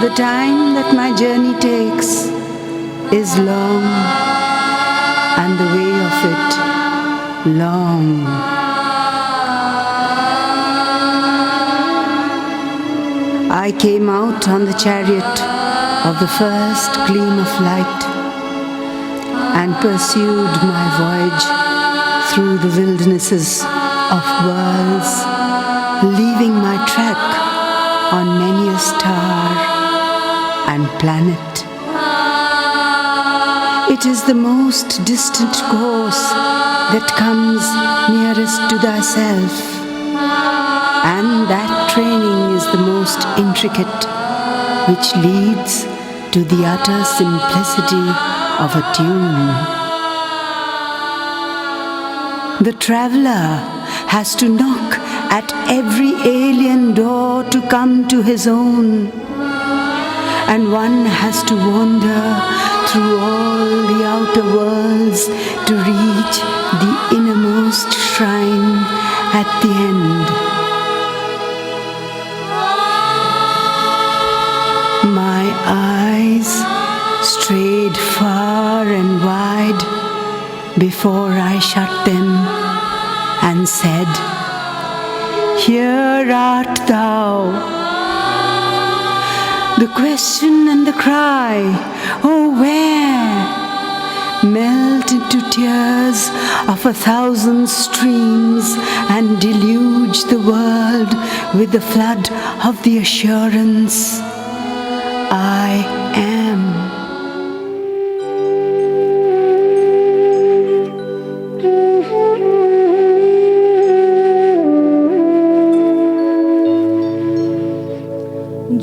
The time that my journey takes is long, and the way of it long. I came out on the chariot of the first gleam of light and pursued my voyage through the wildernesses of worlds, leaving my track on many a star and planet. It is the most distant course that comes nearest to thyself, and that training is the most intricate, which leads to the utter simplicity of a tune. The traveler has to knock at every alien door to come to his own, and one has to wander through all the outer worlds to reach the innermost shrine at the end. My eyes strayed far and wide before I shut them and said, "Here art thou." The question and the cry, "Oh, where?" melt into tears of 1,000 streams and deluge the world with the flood of the assurance, I am.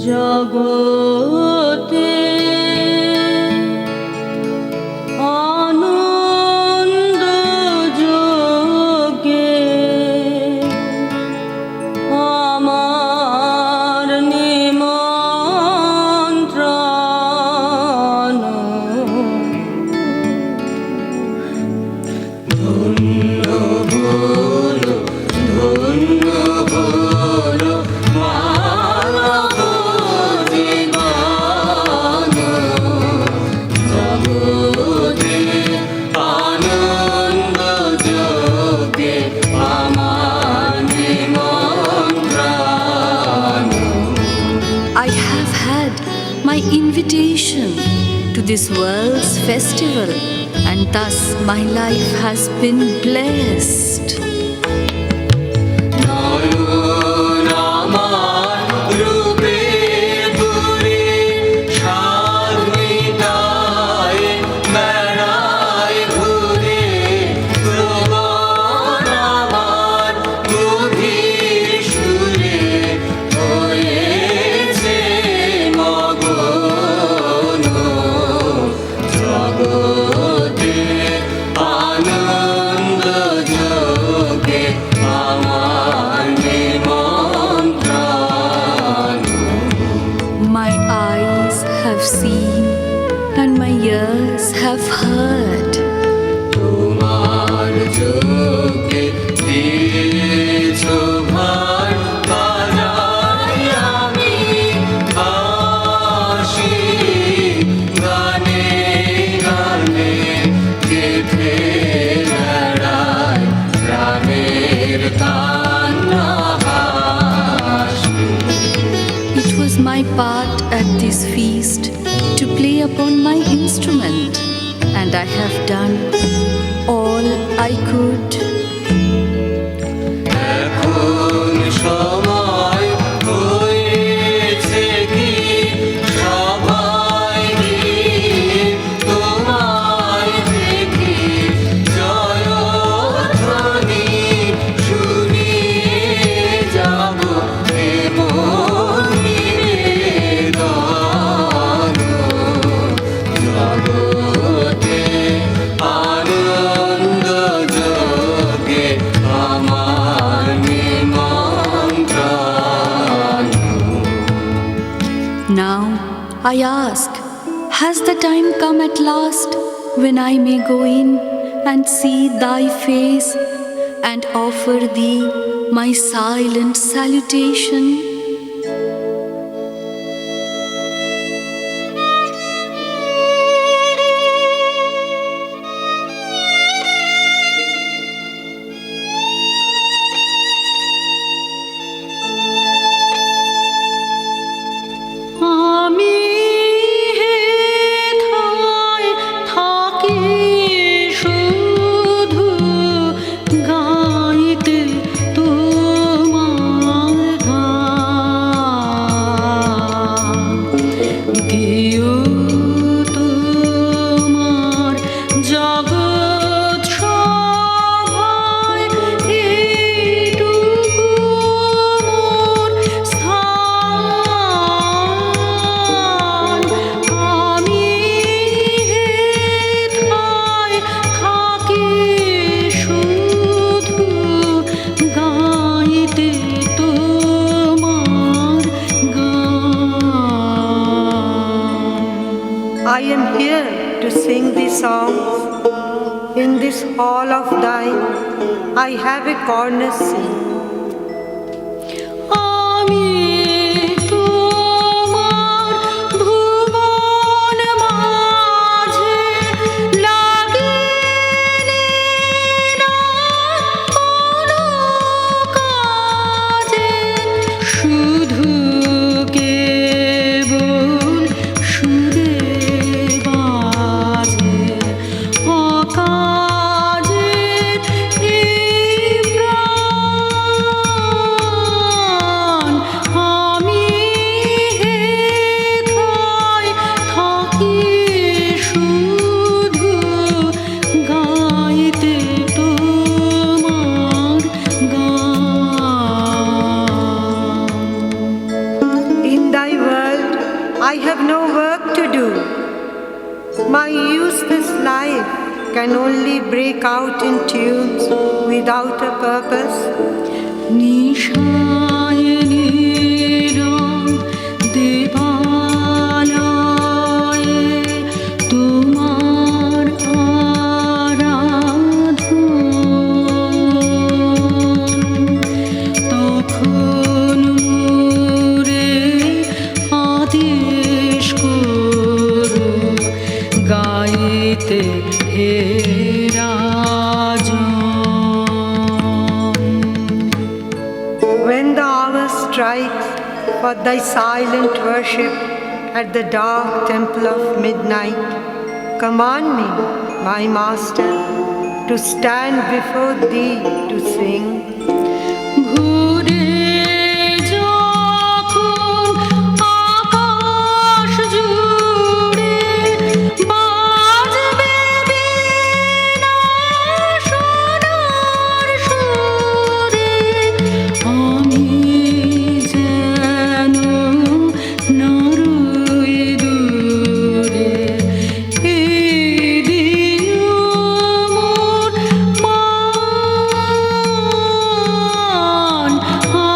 জগতে আনন্দ যোগে আমার নিমন্ত্রণ ধন্য হলো ধন্য হলো I have had my invitation to this world's festival, and thus my life has been blessed. My eyes have seen and my ears have heard. তোমার চোখে দিয়েছো ভার বাজাই আমি হাসি গানে গানে গেঁথে বেড়াই প্রাণের কান্না হাসি। It was my part at this feast to play upon my instrument, and I have done all I could. এখন সময় হয়েছে কি সবাই গিয়ে তোমায় দেখি জয়ধ্বনি শুনিয়ে যাব এমন নিবেদন জগতে আনন্দ যোগে আমার নিমন্ত্রণ। Now I ask, has the time come at last when I may go in and see thy face and offer thee my silent salutation? sing these songs. In this hall of thine, I have a corner seat. আমি তোমার ভুবন মাঝে লাগিনি না কোনো কাজে, শুধু কেবল সুরে বাজে অকাজের এই প্রাণ। আমি হেথায় থাকি শুধু গাইতে তোমার গান। In thy world, I have no work to do. My useless life can only break out in tunes without a purpose. নিশায় নীরব দেবালয়ে তোমার আরাধন, তখন মোরে আদেশ করো গাইতে হে রাজন। When the hour strikes for thy silent worship at the dark temple of midnight, command me, my master, to stand before thee to sing. ভোরে যখন আকাশ জুড়ে বাজবে বীণা সোনার সুরে, আমি যেন নারই দূরে এই দিও মোর মান।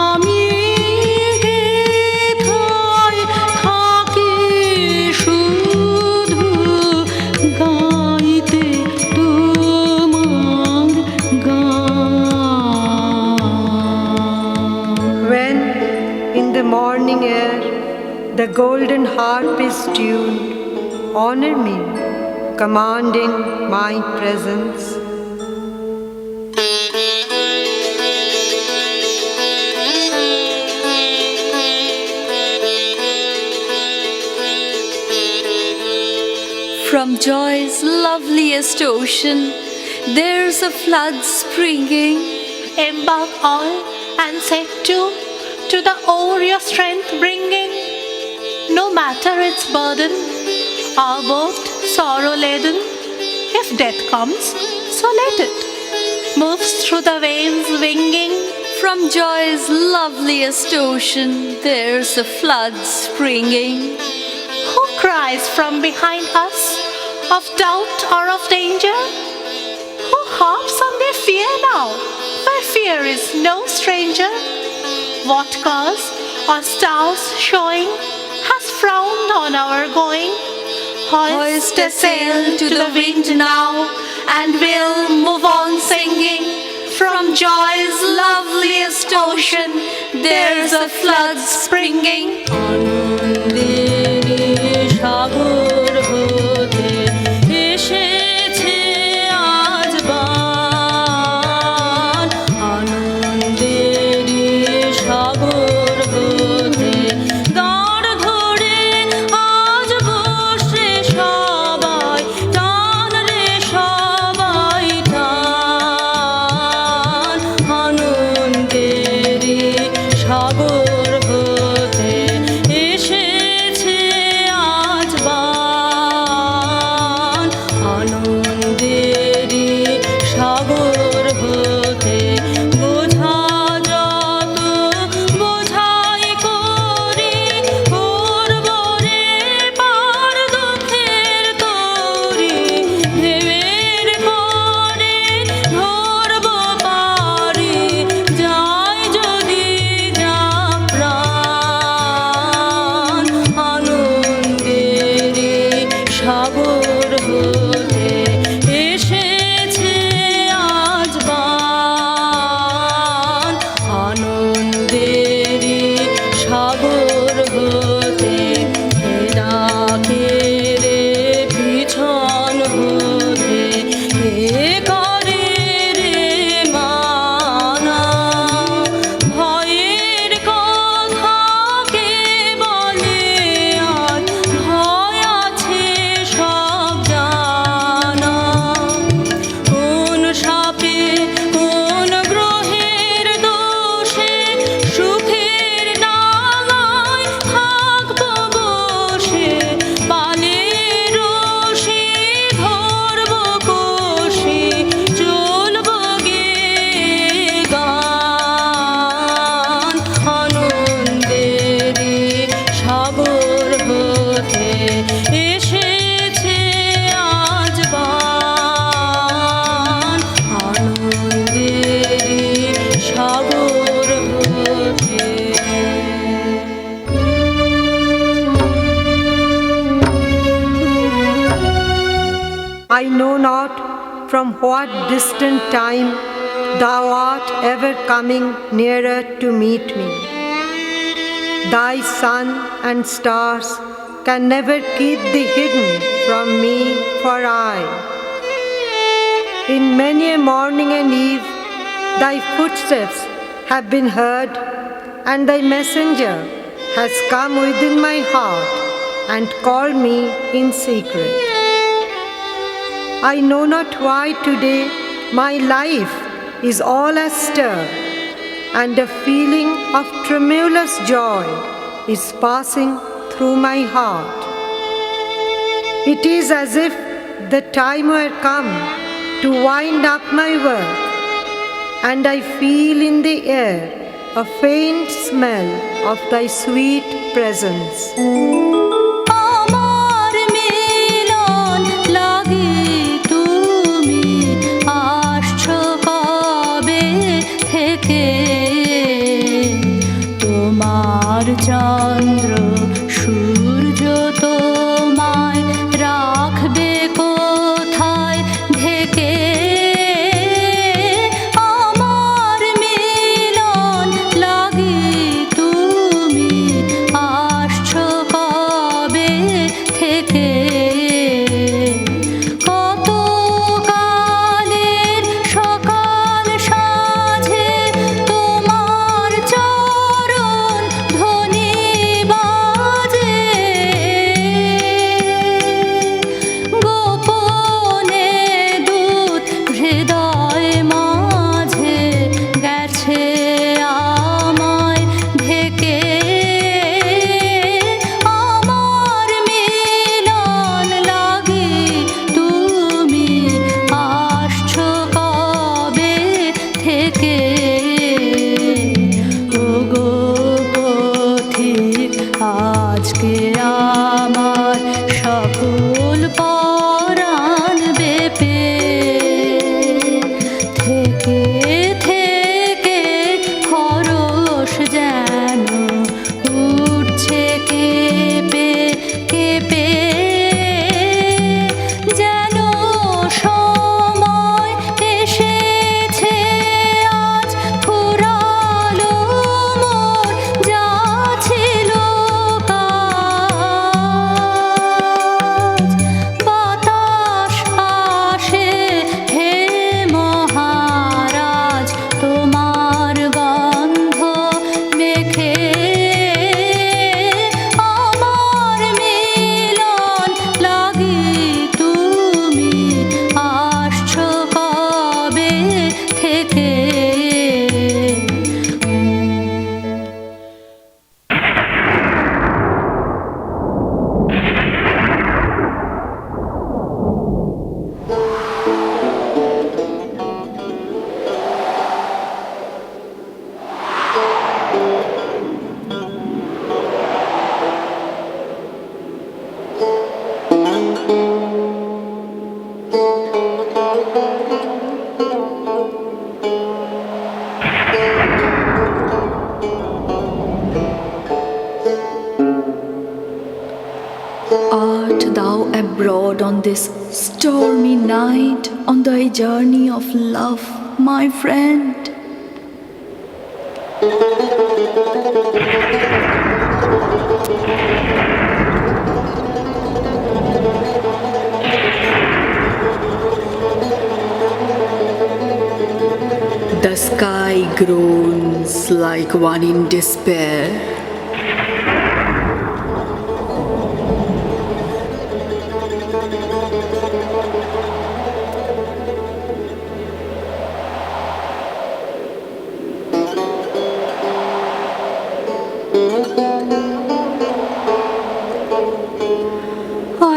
আমি হেথায় থাকি শুধু গাইতে তোমার গান। When, in the morning air, the golden harp is tuned, honor me, commanding my presence. From joy's loveliest ocean, there's a flood springing. Embark all and set to the oar your strength bringing. No matter its burden, our boat sorrow laden. If death comes, so let it. Moves through the waves winging. From joy's loveliest ocean, there's a flood springing. Who cries from behind us of doubt or of danger? Who harps on their fear now, where fear is no stranger? What cause or stars showing has frowned on our going? Hoist a sail to the wind now, and we'll move on singing. From joy's loveliest ocean, there's a flood springing. আনন্দের সাগর হতে এসেছে আজ বান, আনন্দের সাগর হতে দাঁড় ধরে আজ বসে সবাই টান রে সবাই টান, আনন্দের সাগর হতে from what distant time thou art ever coming nearer to meet me. Thy sun and stars can never keep thee hidden from me, for in many a morning and eve thy footsteps have been heard, and thy messenger has come within my heart and called me in secret. I know not why today my life is all astir, and a feeling of tremulous joy is passing through my heart. It is as if the time were come to wind up my work, and I feel in the air a faint smell of thy sweet presence. আমার মিলন লাগি তুমি আসছো কবে থেকে, তোমার চন্দ্র সূর্য তোমায় রাখবে কোথায় ঢেকে। আমার মিলন লাগি তুমি আসছো কবে থেকে, কত কালের সকাল সাঁঝে তোমার চরণ ধ্বনি বাজে, গোপনে দূত হৃদয় মাঝে গেছে আমায় ঢেকে। আমার মিলন লাগি তুমি আসছো কবে থেকে, ওগো পথিক আজকে আমার সকল পরাণ বেপে, থেকে থেকে খরস যেন উঠছে কেঁপে কেঁপে, যেন সময় এসেছে আজ ফুরালো মোর যা ছিল কাজ। বাতাস আসে হে মহারাজ তোমার গন্ধ মেখে, আমার মিলন লাগি তুমি আসছো কবে থেকে। Art thou abroad on this stormy night, on thy journey of love, my friend? The sky groans like one in despair.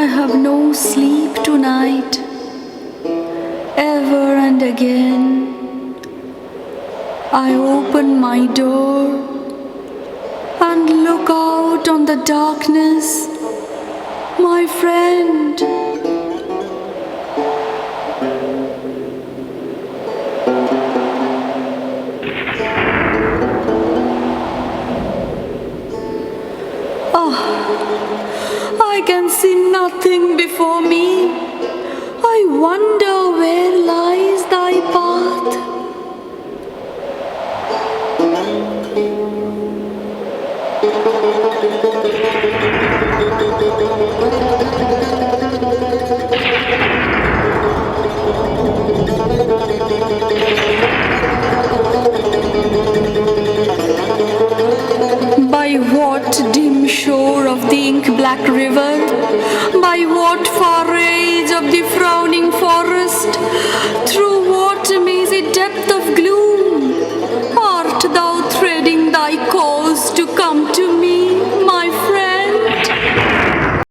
I have no sleep tonight. Ever and again I open my door and look out on the darkness, my friend. I can see nothing before me. I I wonder where lies thy path. By what dim shore of the ink-black river, by what far edge of the frowning forest, through what mazy depth of gloom